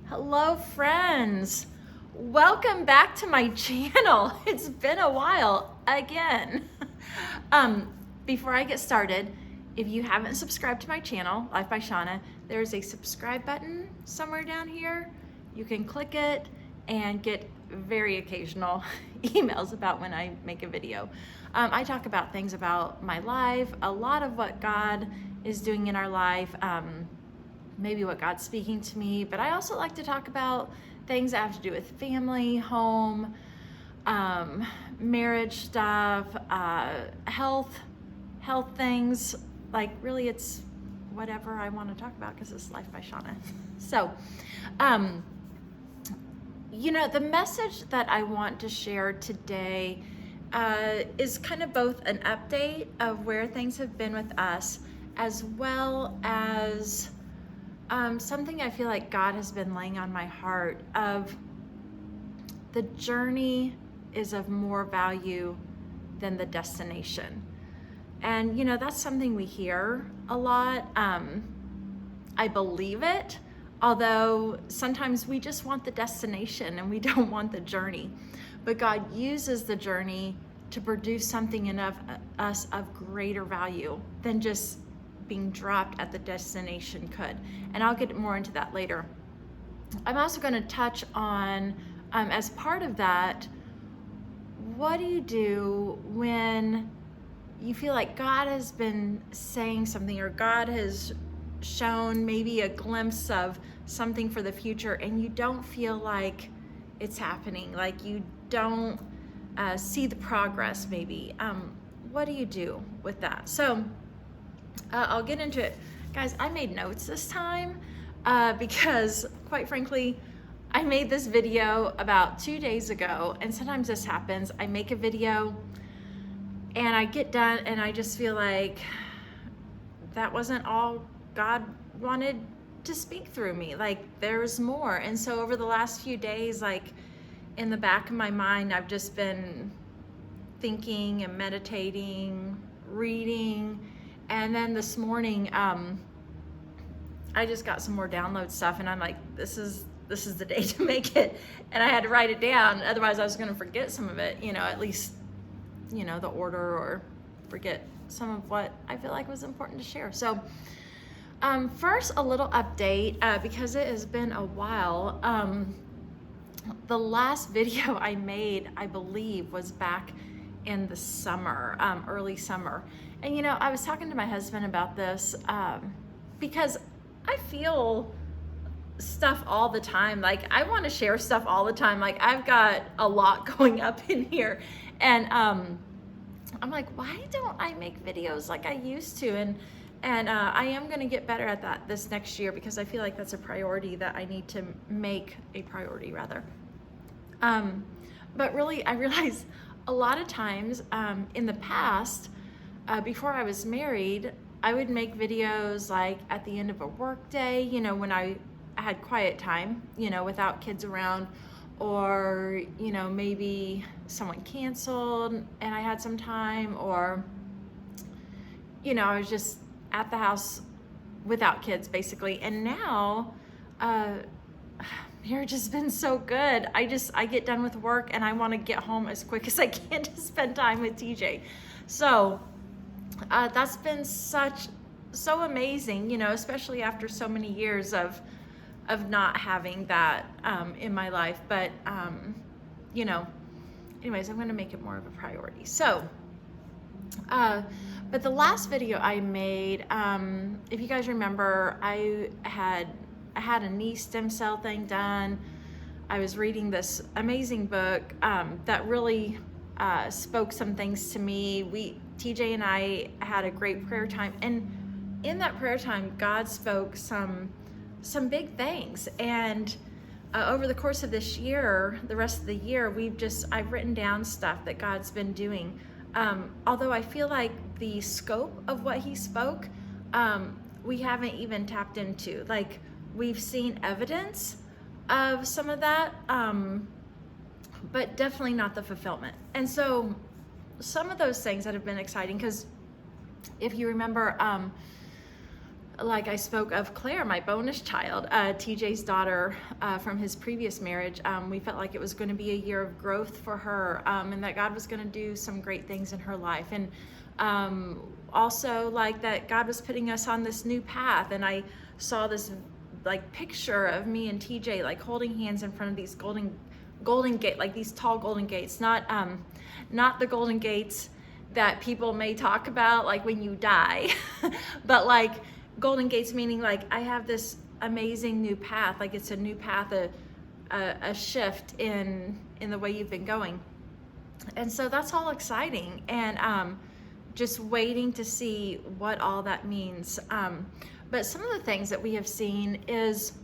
Hello friends, welcome back to my channel. It's been a while again. Before I get started, if you haven't subscribed to my channel, Life by Shauna, there's a subscribe button somewhere down here. You can click it and get very occasional emails about when I make a video. I talk about things about my life, a lot of what God is doing in our life, maybe what God's speaking to me, but I also like to talk about things that have to do with family, home, marriage stuff, health things. Like really it's whatever I want to talk about because it's Life by Shauna. So, the message that I want to share today is kind of both an update of where things have been with us, as well as something I feel like God has been laying on my heart of the journey is of more value than the destination. And, that's something we hear a lot. I believe it, although sometimes we just want the destination and we don't want the journey. But God uses the journey to produce something in us of greater value than just being dropped at the destination could. And I'll get more into that later. I'm also going to touch on, as part of that, what do you do when you feel like God has been saying something, or God has shown maybe a glimpse of something for the future and you don't feel like it's happening, like you don't see the progress maybe. What do you do with that? So I'll get into it. Guys, I made notes this time because quite frankly, I made this video about 2 days ago, and sometimes this happens. I make a video and I get done and I just feel like that wasn't all God wanted to speak through me. Like there's more. And so over the last few days, like in the back of my mind, I've just been thinking and meditating, reading. And then this morning, I just got some more download stuff, and I'm like, this is the day to make it. And I had to write it down, otherwise I was going to forget some of it, at least, the order, or forget some of what I feel like was important to share. So first, a little update, because it has been a while. The last video I made, I believe, was back in the summer, early summer. And I was talking to my husband about this because I feel stuff all the time. Like I want to share stuff all the time. Like I've got a lot going up in here, and I'm like, why don't I make videos like I used to? And I am going to get better at that this next year, because I feel like that's a priority that I need to make a priority rather. But really, I realize a lot of times in the past, before I was married, I would make videos like at the end of a work day, when I had quiet time, without kids around, or, maybe someone canceled and I had some time, or, I was just at the house without kids basically. And now, marriage has been so good. I get done with work and I want to get home as quick as I can to spend time with TJ. So that's been so amazing, especially after so many years of not having that in my life. But anyways, I'm going to make it more of a priority. So but the last video I made, if you guys remember, I had a knee stem cell thing done. I was reading this amazing book that really spoke some things to me. TJ and I had a great prayer time, and in that prayer time, God spoke some big things. And over the course of this year, the rest of the year, I've written down stuff that God's been doing. Although I feel like the scope of what he spoke, we haven't even tapped into. Like we've seen evidence of some of that, but definitely not the fulfillment. And so some of those things that have been exciting, because if you remember, like I spoke of Claire, my bonus child, TJ's daughter from his previous marriage. We felt like it was going to be a year of growth for her, and that God was going to do some great things in her life. And also like that God was putting us on this new path. And I saw this like picture of me and TJ like holding hands in front of these golden gate, like these tall golden gates, not the golden gates that people may talk about like when you die, but like golden gates, meaning like I have this amazing new path, like it's a new path, a shift in the way you've been going. And so that's all exciting, and just waiting to see what all that means. But some of the things that we have seen is,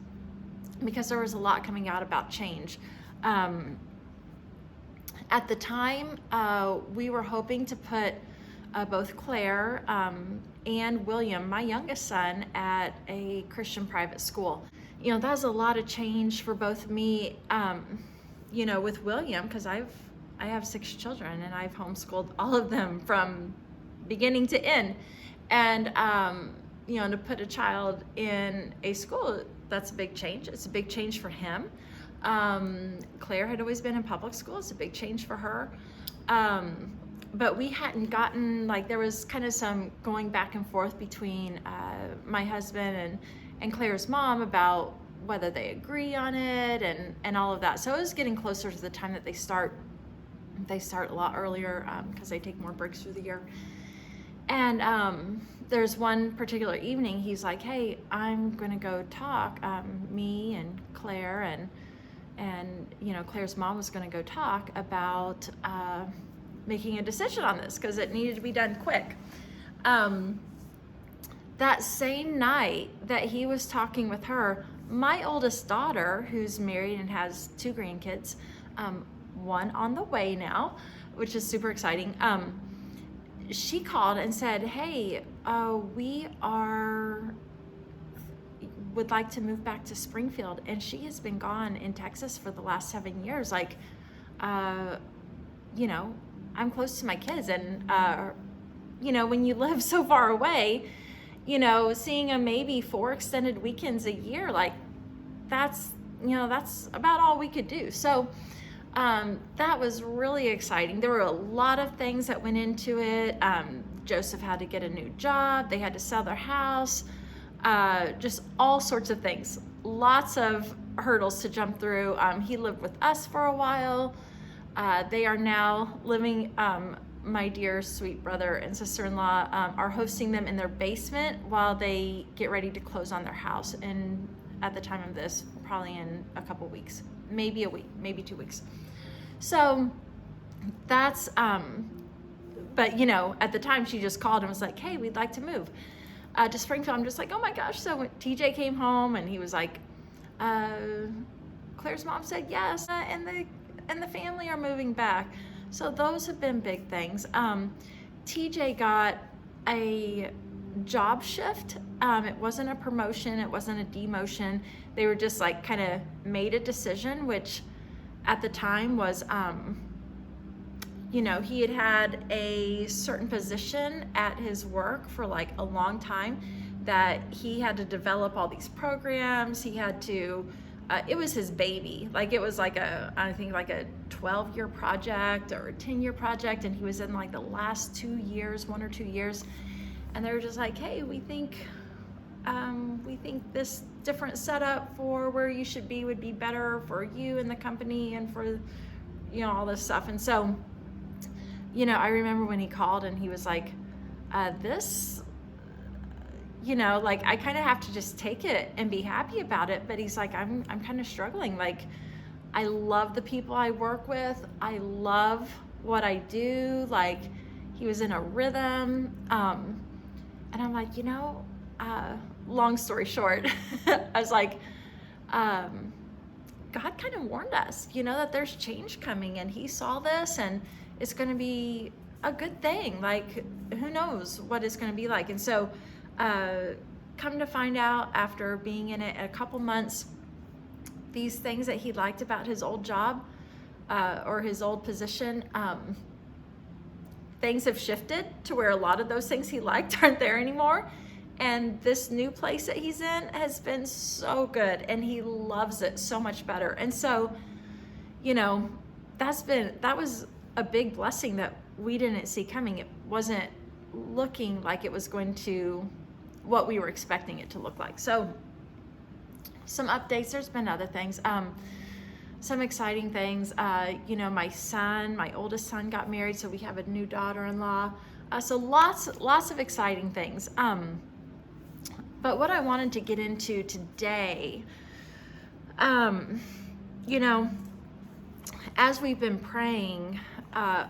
because there was a lot coming out about change. At the time, we were hoping to put both Claire and William, my youngest son, at a Christian private school. You know, that was a lot of change for both me, you know, with William, because I have 6 children and I've homeschooled all of them from beginning to end. And, you know, to put a child in a school, that's a big change. It's a big change for him. Claire had always been in public school. It's a big change for her. But we hadn't gotten, like, there was kind of some going back and forth between my husband and Claire's mom about whether they agree on it and all of that. So it was getting closer to the time that they start a lot earlier because they take more breaks through the year. And there's one particular evening, he's like, hey, I'm going to go talk, me and Claire and you know, Claire's mom was going to go talk about making a decision on this because it needed to be done quick. That same night that he was talking with her, my oldest daughter, who's married and has 2 grandkids, one on the way now, which is super exciting, she called and said, hey, we would like to move back to Springfield. And she has been gone in Texas for the last 7 years. Like, you know, I'm close to my kids, and, you know, when you live so far away, you know, seeing them maybe 4 extended weekends a year, like that's about all we could do. So that was really exciting. There were a lot of things that went into it. Joseph had to get a new job. They had to sell their house. Just all sorts of things. Lots of hurdles to jump through. He lived with us for a while. They are now living, my dear sweet brother and sister-in-law are hosting them in their basement while they get ready to close on their house. And at the time of this, probably in a couple weeks, maybe a week, maybe 2 weeks. So that's, but you know, at the time she just called and was like, hey, we'd like to move to Springfield. I'm just like, oh my gosh. So when TJ came home and he was like, Claire's mom said yes, and the family are moving back. So those have been big things. TJ got a job shift. It wasn't a promotion. It wasn't a demotion. They were just like kind of made a decision, which at the time was, you know, he had a certain position at his work for like a long time that he had to develop all these programs. He had to, it was his baby. Like it was like I think like a 12-year project or a 10-year project. And he was in like the last 2 years, 1 or 2 years. And they were just like, hey, we think this different setup for where you should be would be better for you and the company and for, you know, all this stuff. And so, you know, I remember when he called and he was like, this, you know, like I kind of have to just take it and be happy about it. But he's like, I'm kind of struggling. Like, I love the people I work with. I love what I do. Like, he was in a rhythm. And I'm like, you know, long story short, I was like, God kind of warned us, you know, that there's change coming, and he saw this and it's going to be a good thing. Like, who knows what it's going to be like. And so, come to find out after being in it a couple months, these things that he liked about his old job, or his old position, things have shifted to where a lot of those things he liked aren't there anymore. And this new place that he's in has been so good, and he loves it so much better. And so, you know, that was a big blessing that we didn't see coming. It wasn't looking like it was going to what we were expecting it to look like. So some updates. There's been other things, some exciting things. You know, my oldest son got married, so we have a new daughter-in-law. So lots of exciting things. But what I wanted to get into today, you know, as we've been praying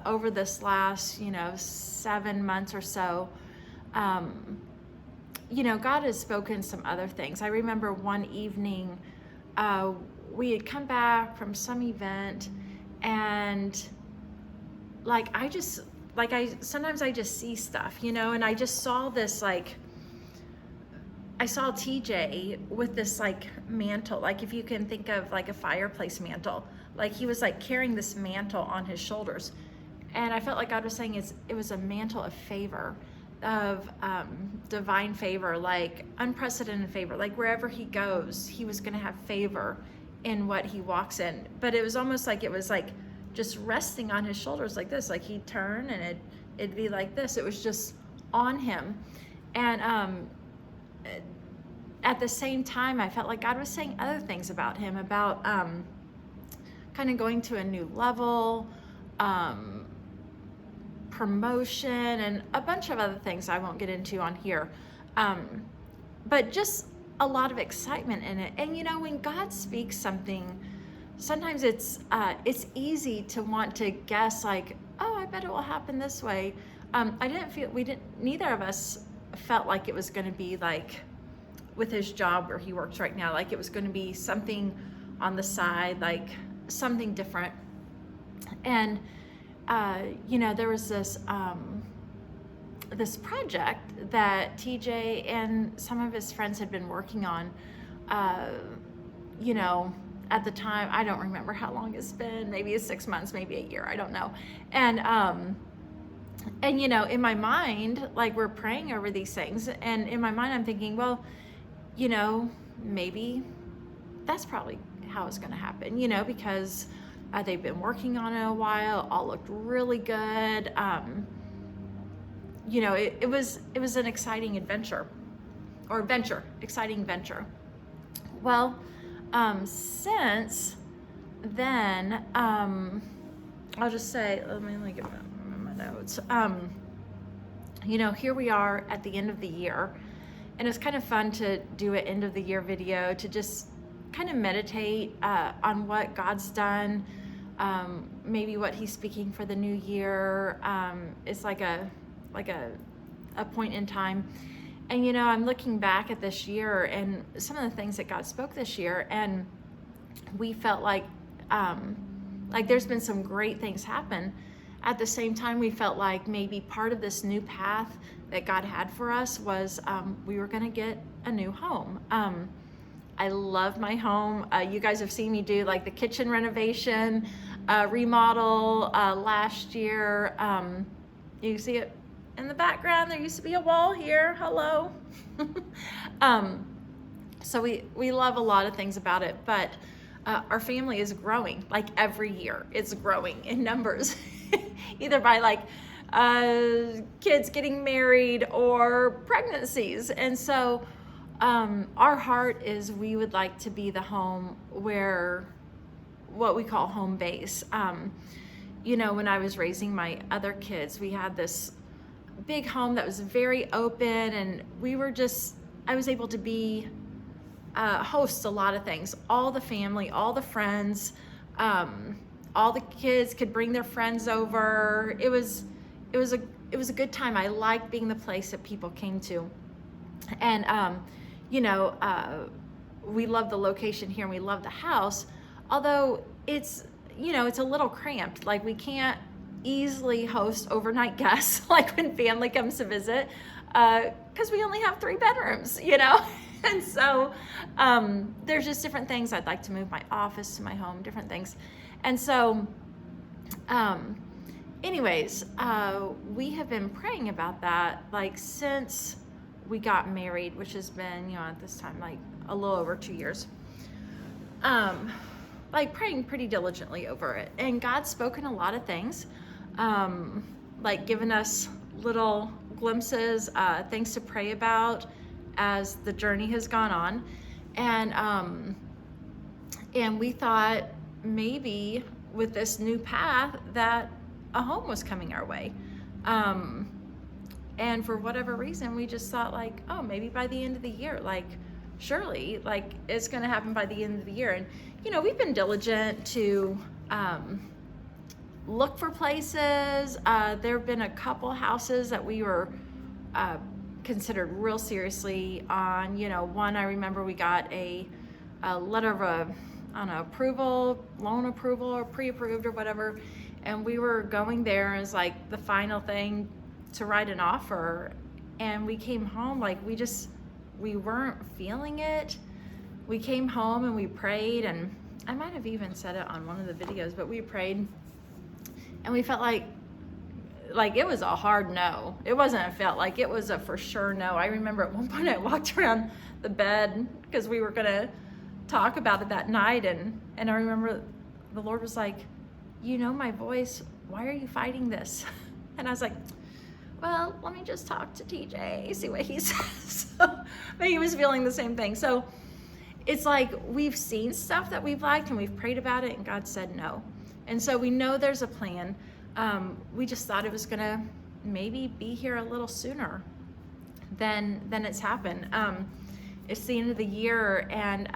over this last, 7 months or so, you know, God has spoken some other things. I remember one evening, we had come back from some event, and sometimes I just see stuff, and I just saw this, I saw TJ with this mantle, if you can think of a fireplace mantle, he was carrying this mantle on his shoulders. And I felt like God was saying it was a mantle of favor, of divine favor, unprecedented favor. Wherever he goes, he was going to have favor in what he walks in. But it was almost it was just resting on his shoulders like this. He'd turn and it'd be like this. It was just on him. And at the same time, I felt like God was saying other things about him, about kind of going to a new level, promotion, and a bunch of other things I won't get into on here. But just a lot of excitement in it. And when God speaks something, sometimes it's easy to want to guess oh, I bet it will happen this way. Neither of us felt like it was going to be with his job where he works right now, it was going to be something on the side, something different. And there was this project that TJ and some of his friends had been working on. At the time, I don't remember how long it's been. Maybe it's 6 months, maybe a year. I don't know. And in my mind, we're praying over these things, and in my mind, I'm thinking, well, maybe that's probably how it's going to happen. Because they've been working on it a while. All looked really good. It was an exciting adventure, exciting venture. Well, since then, I'll just say, let me get my notes. Here we are at the end of the year, and it's kind of fun to do an end of the year video to just kind of meditate on what God's done, maybe what he's speaking for the new year. It's like a point in time. And I'm looking back at this year and some of the things that God spoke this year, and we felt like there's been some great things happen. At the same time, we felt like maybe part of this new path that God had for us was we were going to get a new home. I love my home. You guys have seen me do the kitchen renovation, remodel last year. You see it in the background. There used to be a wall here. Hello. So we love a lot of things about it, but our family is growing every year. It's growing in numbers, either by kids getting married or pregnancies. And so our heart is we would like to be the home where what we call home base. When I was raising my other kids, we had this big home that was very open, and I was able to be host a lot of things. All the family, all the friends, all the kids could bring their friends over. It was a good time. I liked being the place that people came to. And we love the location here, and we love the house, although it's a little cramped. We can't easily host overnight guests when family comes to visit, because we only have 3 bedrooms, and so there's just different things. I'd like to move my office to my home, different things. And so anyways, we have been praying about that since we got married, which has been, at this time, like a little over 2 years. Like praying pretty diligently over it. And God's spoken a lot of things, like given us little glimpses, things to pray about as the journey has gone on. And we thought maybe with this new path that a home was coming our way. And for whatever reason, we just thought like, oh, maybe by the end of the year, like surely like it's going to happen by the end of the year. And, we've been diligent to look for places. There have been a couple houses that we were considered real seriously on. One, I remember we got a letter of approval, loan approval, or pre-approved or whatever. And we were going there as like the final thing to write an offer. And we came home, like we weren't feeling it. We came home and we prayed, and I might have even said it on one of the videos, but we prayed and we felt like it was a hard no. It felt like it was a for sure no. I remember at one point I walked around the bed because we were gonna talk about it that night, and I remember the Lord was like, my voice, why are you fighting this? And I was like, well, let me just talk to TJ, see what he says. But he was feeling the same thing. So it's like we've seen stuff that we've liked and we've prayed about it and God said no. And so we know there's a plan. We just thought it was gonna maybe be here a little sooner than it's happened. It's the end of the year, and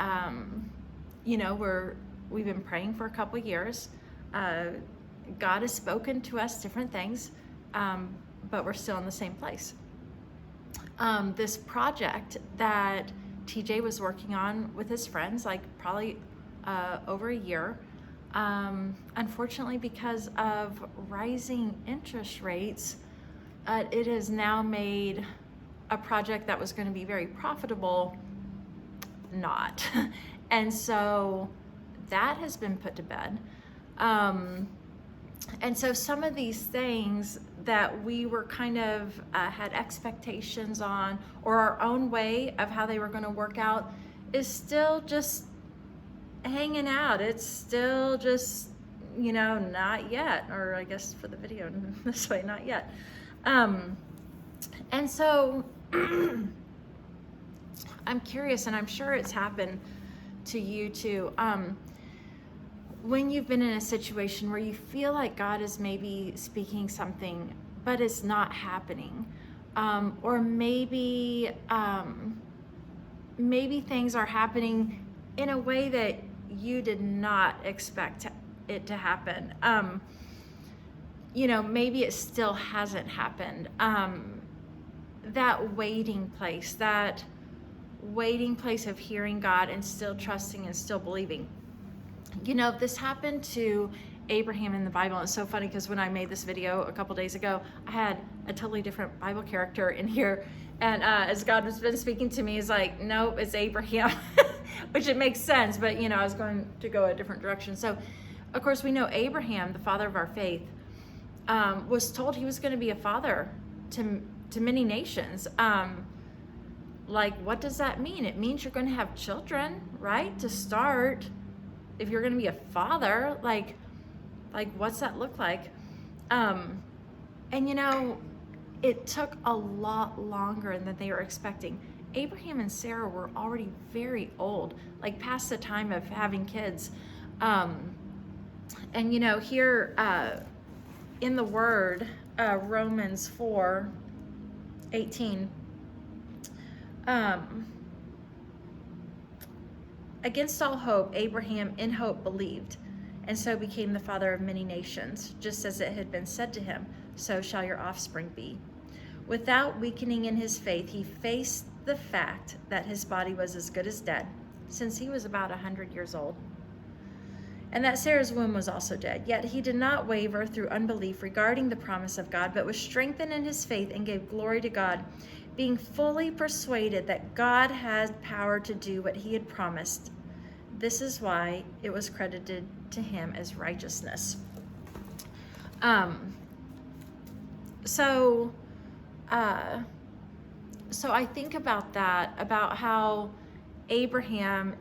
we've been praying for a couple years. God has spoken to us different things, but we're still in the same place. This project that TJ was working on with his friends, like probably over a year, unfortunately, because of rising interest rates, it has now made a project that was going to be very profitable not. And so that has been put to bed. And so some of these things that we were kind of had expectations on, or our own way of how they were going to work out, is still just hanging out. It's still just, not yet, or I guess for the video this way, not yet. And so I'm curious, and I'm sure it's happened to you too. When you've been in a situation where you feel like God is maybe speaking something, but it's not happening, or maybe things are happening in a way that you did not expect it to happen. Maybe it still hasn't happened. That waiting place of hearing God and still trusting and still believing. This happened to Abraham in the Bible. It's so funny because when I made this video a couple days ago, I had a totally different Bible character in here. And as God has been speaking to me, he's like, nope, it's Abraham, which it makes sense. But, I was going to go a different direction. So, of course, we know Abraham, the father of our faith, was told he was going to be a father to many nations. What does that mean? It means you're going to have children, right? To start, if you're going to be a father, like what's that look like? And it took a lot longer than they were expecting. Abraham and Sarah were already very old, like past the time of having kids. And here in the Word, Romans 4:18. Against all hope, Abraham in hope believed, and so became the father of many nations, just as it had been said to him, so shall your offspring be. Without weakening in his faith, he faced the fact that his body was as good as dead, since he was about 100 years old, and that Sarah's womb was also dead. Yet he did not waver through unbelief regarding the promise of God, but was strengthened in his faith and gave glory to God, being fully persuaded that God had power to do what he had promised. This is why it was credited to him as righteousness. So so I think about that, about how Abraham,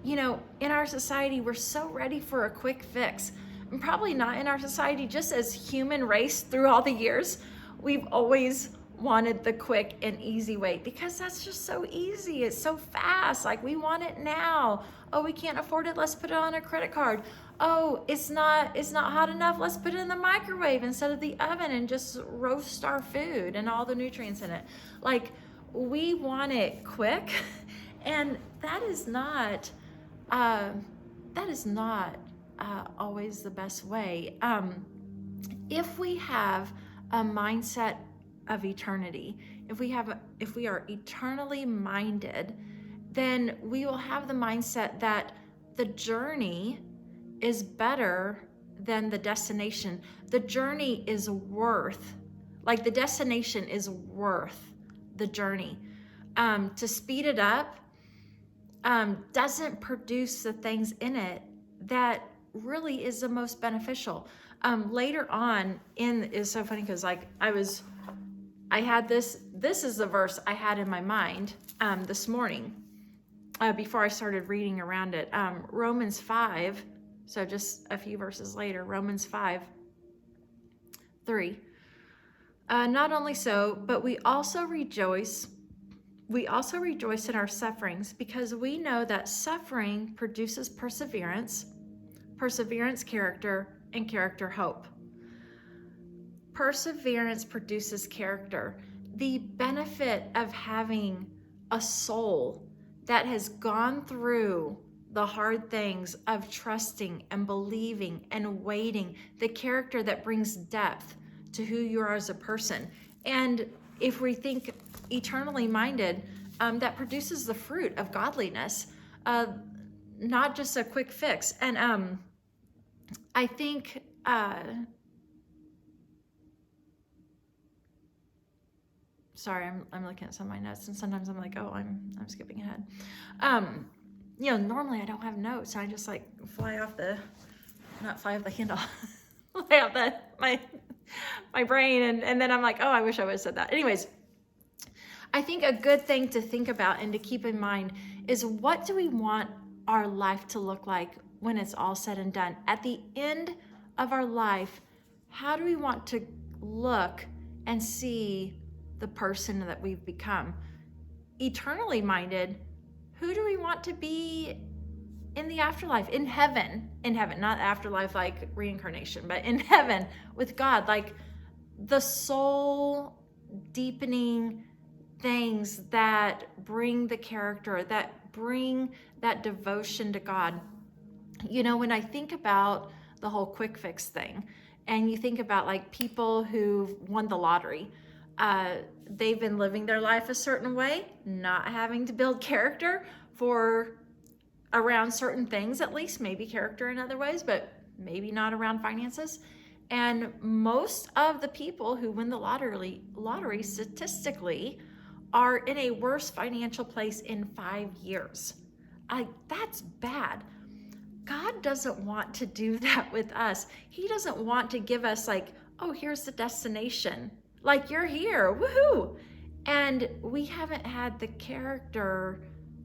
in our society, we're so ready for a quick fix. And probably not in our society, just as human race through all the years, we've always wanted the quick and easy way because that's just so easy. It's so fast. Like, we want it now. Oh, we can't afford it. Let's put it on a credit card. Oh, it's not hot enough. Let's put it in the microwave instead of the oven and just roast our food and all the nutrients in it. Like, we want it quick, and that is not always the best way. If we have a mindset of eternity, if we are eternally minded, then we will have the mindset that the journey is better than the destination. The journey is worth, like the destination is worth the journey. To speed it up doesn't produce the things in it that really is the most beneficial. Later on is so funny because like I had this is the verse I had in my mind this morning before I started reading around it. Romans 5, so just a few verses later, Romans 5:3. Not only so, but we also rejoice in our sufferings, because we know that suffering produces perseverance, character, and character, hope. Perseverance produces character. The benefit of having a soul that has gone through the hard things of trusting and believing and waiting, the character that brings depth to who you are as a person. And if we think eternally minded, that produces the fruit of godliness, not just a quick fix. And I think sorry, I'm looking at some of my notes, and sometimes I'm like, oh, I'm skipping ahead. Normally I don't have notes. I just like fly off the handle, fly off my brain, and then I'm like, oh, I wish I would have said that. Anyways, I think a good thing to think about and to keep in mind is, what do we want our life to look like when it's all said and done? At the end of our life, how do we want to look and see the person that we've become? Eternally minded, who do we want to be in the afterlife, in heaven, not afterlife like reincarnation, but in heaven with God, like the soul deepening things that bring the character, that bring that devotion to God. When I think about the whole quick fix thing, and you think about like people who've won the lottery, they've been living their life a certain way, not having to build character for around certain things, at least, maybe character in other ways, but maybe not around finances. And most of the people who win the lottery statistically are in a worse financial place in 5 years. That's bad. God doesn't want to do that with us. He doesn't want to give us like, oh, here's the destination. Like, you're here, woohoo. And we haven't had the character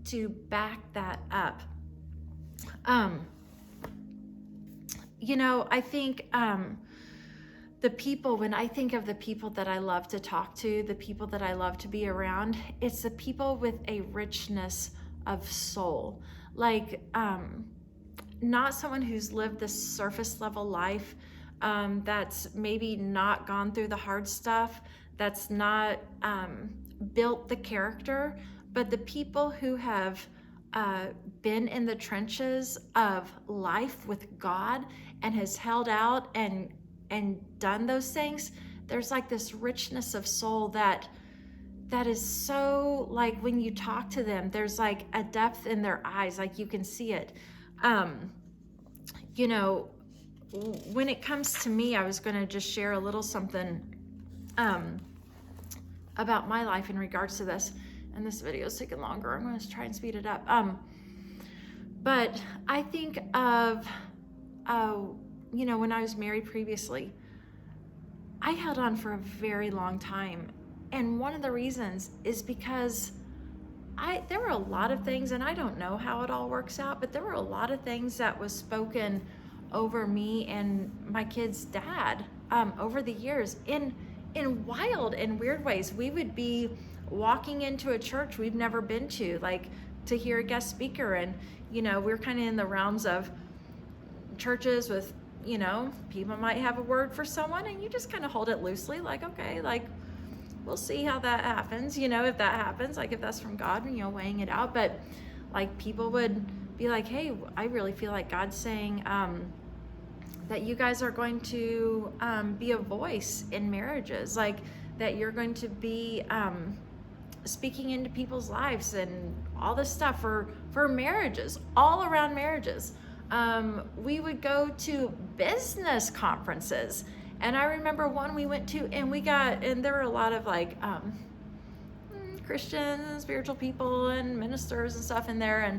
to back that up. I think the people, when I think of the people that I love to talk to, the people that I love to be around, it's the people with a richness of soul. Like, not someone who's lived this surface level life, that's maybe not gone through the hard stuff, that's not built the character, but the people who have been in the trenches of life with God and has held out and done those things. There's like this richness of soul that is so, like, when you talk to them, there's like a depth in their eyes, like you can see it. When it comes to me, I was going to just share a little something about my life in regards to this. And this video is taking longer. I'm going to try and speed it up. But I think of, when I was married previously, I held on for a very long time. And one of the reasons is because there were a lot of things, and I don't know how it all works out, but there were a lot of things that was spoken over me and my kid's dad over the years in wild and weird ways. We would be walking into a church we've never been to, like to hear a guest speaker, and we're kind of in the realms of churches with people might have a word for someone, and you just kind of hold it loosely, like, okay, like we'll see how that happens, if that happens, like if that's from God, weighing it out. But like people would be like, hey, I really feel like God's saying that you guys are going to be a voice in marriages, like that you're going to be speaking into people's lives and all this stuff for marriages, all around marriages. We would go to business conferences. And I remember one we went to, and there were a lot of like Christians and spiritual people and ministers and stuff in there.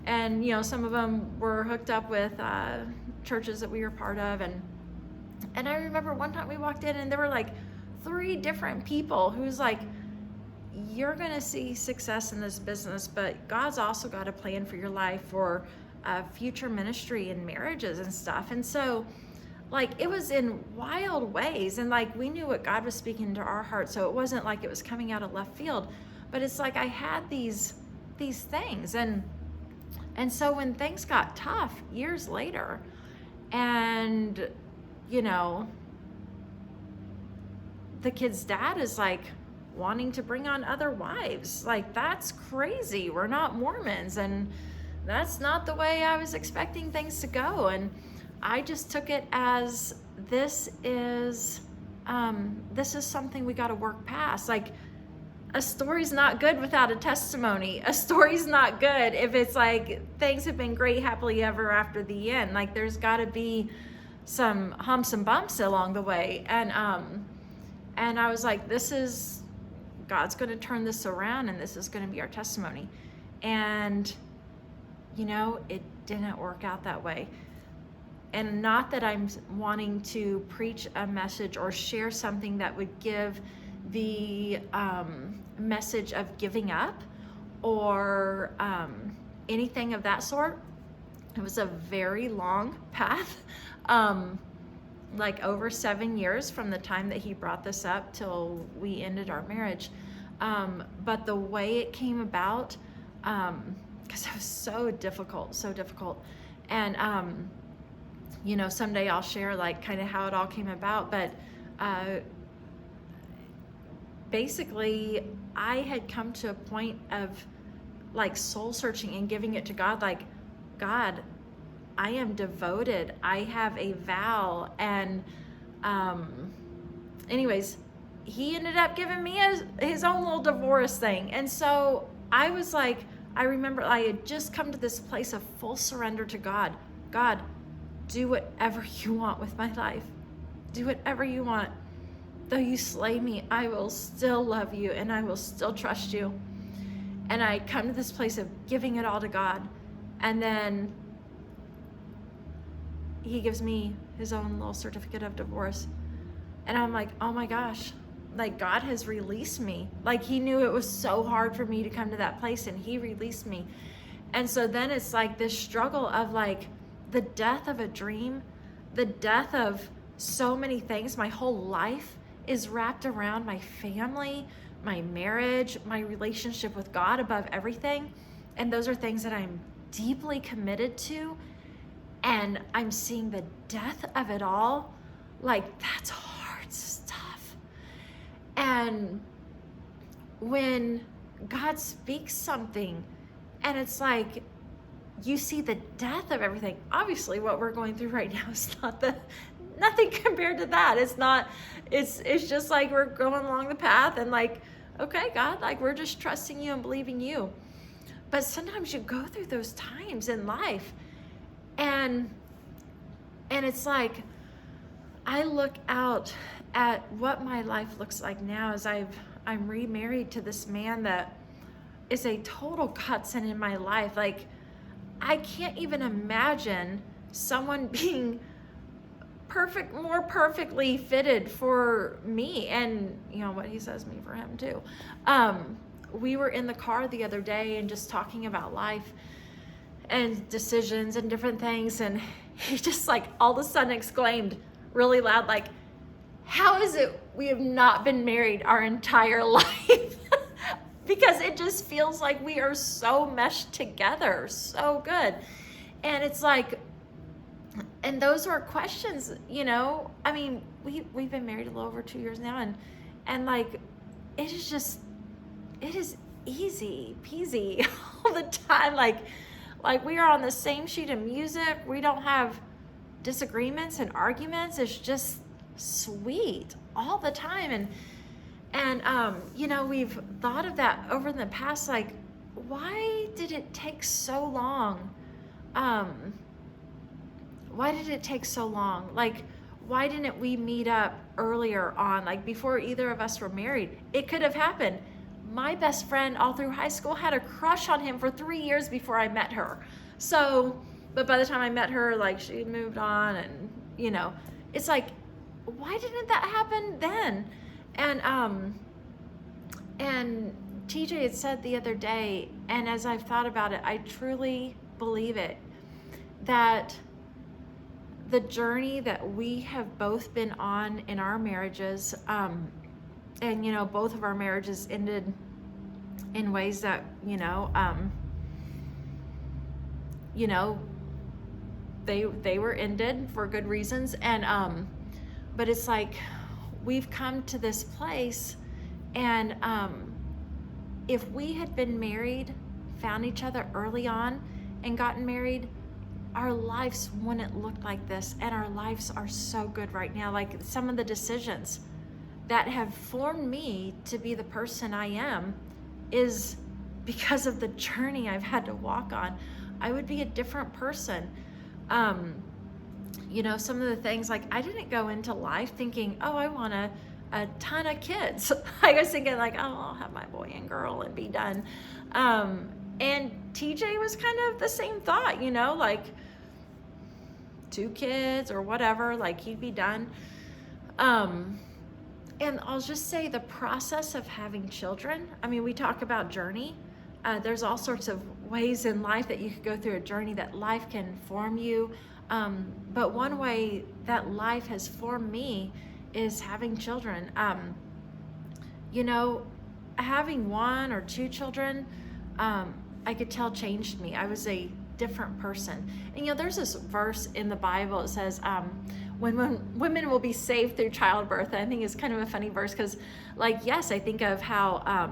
And some of them were hooked up with churches that we were part of. And I remember one time we walked in and there were like 3 different people who's like, you're going to see success in this business, but God's also got a plan for your life for future ministry and marriages and stuff. And so like it was in wild ways, and like we knew what God was speaking to our hearts, so it wasn't like it was coming out of left field. But it's like I had these things, and so when things got tough years later, and the kid's dad is like wanting to bring on other wives, like that's crazy, we're not Mormons, and that's not the way I was expecting things to go. And I just took it as this is something we got to work past. Like a story's not good without a testimony. A story's not good if it's like things have been great happily ever after the end. Like there's got to be some humps and bumps along the way. And I was like, God's going to turn this around, and this is going to be our testimony. And it didn't work out that way. And not that I'm wanting to preach a message or share something that would give the message of giving up or anything of that sort. It was a very long path, like over 7 years from the time that he brought this up till we ended our marriage. But the way it came about, because it was so difficult. And someday I'll share like kind of how it all came about, but basically I had come to a point of like soul searching and giving it to God, like, God, I am devoted, I have a vow. And anyways, he ended up giving me his own little divorce thing. And so I was like, I remember I had just come to this place of full surrender to God. God, do whatever you want with my life. Do whatever you want. Though you slay me, I will still love you and I will still trust you. And I come to this place of giving it all to God. And then he gives me his own little certificate of divorce. And I'm like, oh my gosh, like God has released me. Like he knew it was so hard for me to come to that place, and he released me. And so then it's like this struggle of like the death of a dream, the death of so many things. My whole life is wrapped around my family, my marriage, my relationship with God above everything. And those are things that I'm deeply committed to. And I'm seeing the death of it all. Like that's hard stuff. And when God speaks something and it's like, you see the death of everything. Obviously what we're going through right now is nothing compared to that. It's just like we're going along the path and like, okay, God, like we're just trusting you and believing you. But sometimes you go through those times in life and it's like, I look out at what my life looks like now as I'm remarried to this man that is a total godsend in my life. Like I can't even imagine someone being more perfectly fitted for me, and you know what he says me for him too. We were in the car the other day and just talking about life and decisions and different things, and he just like all of a sudden exclaimed really loud, like, how is it we have not been married our entire life? Because it just feels like we are so meshed together, so good. And it's like, and those were questions, you know, I mean, we've been married a little over 2 years now, and like, it is easy peasy all the time. Like we are on the same sheet of music. We don't have disagreements and arguments. It's just sweet all the time. And you know, we've thought of that over in the past, like, why did it take so long? Why did it take so long? Like, why didn't we meet up earlier on, like before either of us were married? It could have happened. My best friend all through high school had a crush on him for 3 years before I met her. So, but by the time I met her, like, she had moved on, and you know, it's like, why didn't that happen then? And TJ had said the other day, and as I've thought about it, I truly believe it, that the journey that we have both been on in our marriages, and you know, both of our marriages ended in ways that, you know, they were ended for good reasons, and but it's like, we've come to this place, and if we had been married, found each other early on and gotten married, our lives wouldn't look like this, and our lives are so good right now. Like, some of the decisions that have formed me to be the person I am is because of the journey I've had to walk on. I would be a different person. You know, some of the things, like, I didn't go into life thinking, oh, I want a ton of kids. I was thinking like, oh, I'll have my boy and girl and be done. And TJ was kind of the same thought, you know, like 2 kids or whatever, like he'd be done. And I'll just say, the process of having children, I mean, we talk about journey. There's all sorts of ways in life that you could go through a journey that life can form you. But one way that life has formed me is having children. You know, having 1 or 2 children, I could tell changed me. I was a different person. And you know, there's this verse in the Bible. It says, when women will be saved through childbirth. And I think it's kind of a funny verse, because, like, yes, I think of how,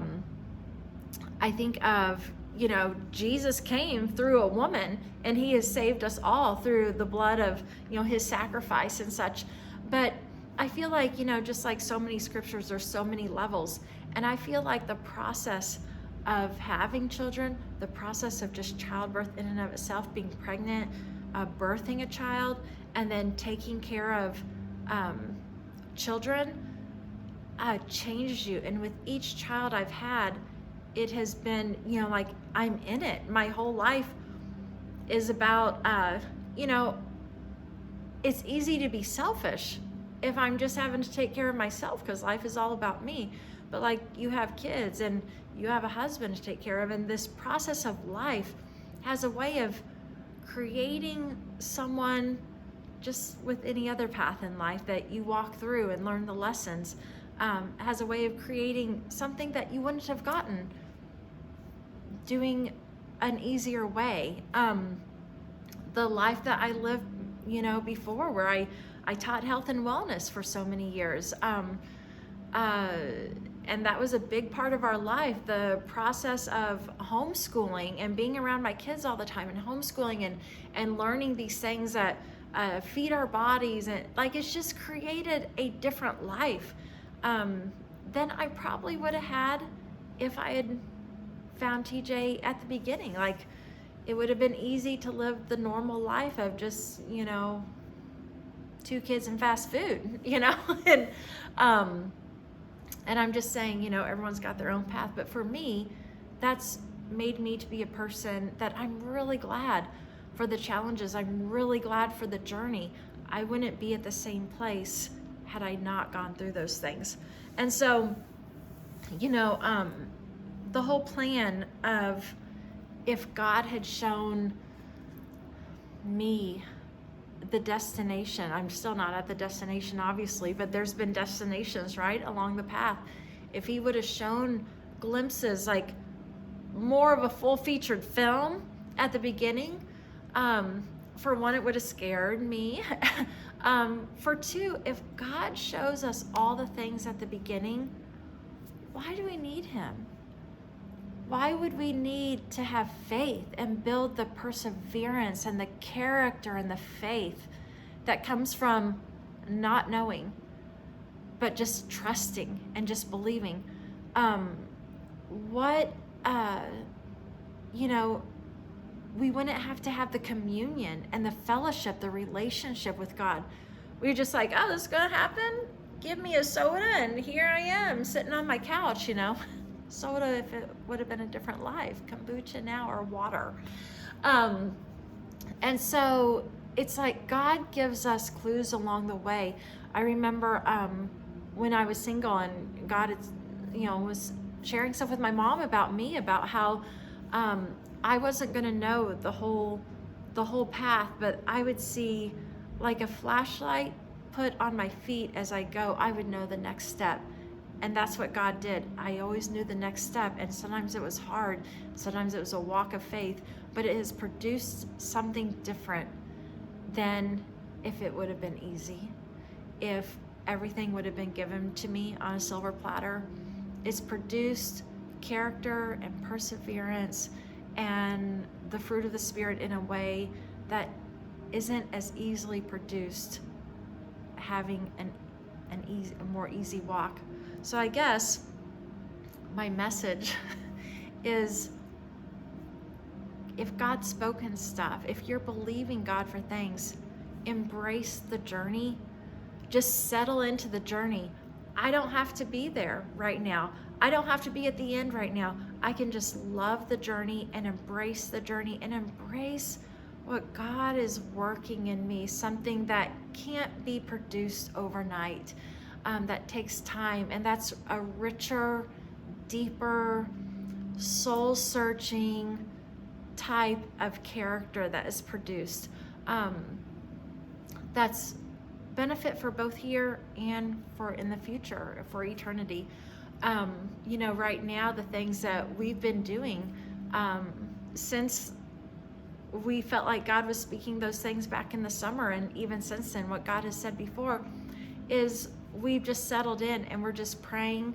you know, Jesus came through a woman, and he has saved us all through the blood of, you know, his sacrifice and such. But I feel like, you know, just like so many scriptures, there's so many levels. And I feel like the process of having children, the process of just childbirth in and of itself, being pregnant, birthing a child, and then taking care of children, changes you. And with each child I've had, it has been, you know, like, I'm in it. My whole life is about, you know, it's easy to be selfish if I'm just having to take care of myself, because life is all about me. But like, you have kids and you have a husband to take care of, and this process of life has a way of creating someone, just with any other path in life that you walk through and learn the lessons, has a way of creating something that you wouldn't have gotten doing an easier way. The life that I lived, you know, before, where I taught health and wellness for so many years. And that was a big part of our life, the process of homeschooling and being around my kids all the time, and homeschooling and learning these things that feed our bodies. And like, it's just created a different life than I probably would have had if I had found TJ at the beginning. Like, it would have been easy to live the normal life of just, you know, 2 kids and fast food, you know. And I'm just saying, you know, everyone's got their own path, but for me, that's made me to be a person that I'm really glad for the challenges. I'm really glad for the journey. I wouldn't be at the same place had I not gone through those things. And so, the whole plan of, if God had shown me the destination, I'm still not at the destination, obviously, but there's been destinations, right, along the path. If he would have shown glimpses, like more of a full featured film at the beginning, for one, it would have scared me. For two, if God shows us all the things at the beginning, why do we need him? Why would we need to have faith and build the perseverance and the character and the faith that comes from not knowing, but just trusting and just believing? We wouldn't have to have the communion and the fellowship, the relationship with God. We're just like, oh, this is going to happen? Give me a soda, and here I am sitting on my couch, Soda if it would have been a different life, kombucha now, or water. And so it's like God gives us clues along the way. I remember when I was single, and God was sharing stuff with my mom about me, about how I wasn't going to know the whole path, but I would see like a flashlight put on my feet as I go. I would know the next step. And that's what God did. I always knew the next step, and sometimes it was hard, sometimes it was a walk of faith, but it has produced something different than if it would have been easy, if everything would have been given to me on a silver platter. It's produced character and perseverance and the fruit of the Spirit in a way that isn't as easily produced having a more easy walk. So I guess my message is, if God's spoken stuff, if you're believing God for things, embrace the journey. Just settle into the journey. I don't have to be there right now. I don't have to be at the end right now. I can just love the journey and embrace the journey and embrace what God is working in me, something that can't be produced overnight. That takes time, and that's a richer, deeper, soul-searching type of character that is produced. That's benefit for both here and for in the future, for eternity. Right now, the things that we've been doing since we felt like God was speaking those things back in the summer, and even since then, what God has said before, is we've just settled in and we're just praying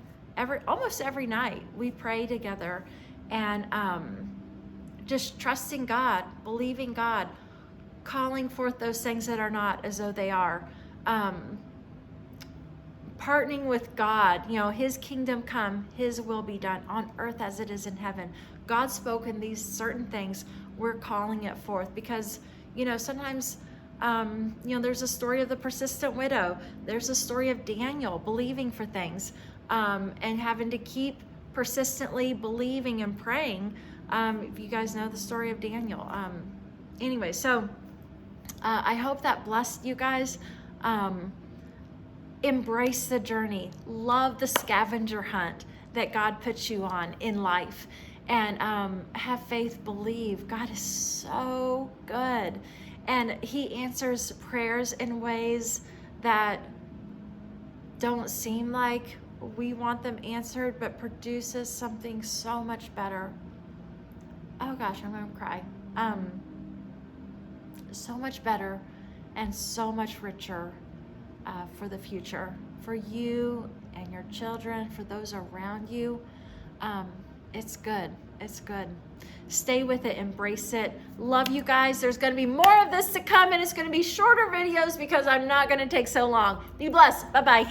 almost every night. We pray together and just trusting God, believing God, calling forth those things that are not as though they are, partnering with God, his kingdom come, his will be done on earth as it is in heaven. God's spoken these certain things, we're calling it forth, because sometimes there's a story of the persistent widow. There's a story of Daniel believing for things, and having to keep persistently believing and praying. If you guys know the story of Daniel. Anyway, so I hope that blessed you guys. Embrace the journey. Love the scavenger hunt that God puts you on in life. And have faith, believe. God is so good. And he answers prayers in ways that don't seem like we want them answered, but produces something so much better. Oh gosh, I'm gonna cry. So much better and so much richer for the future, for you and your children, for those around you. It's good. It's good. Stay with it. Embrace it. Love you guys. There's going to be more of this to come, and it's going to be shorter videos because I'm not going to take so long. Be blessed. Bye-bye.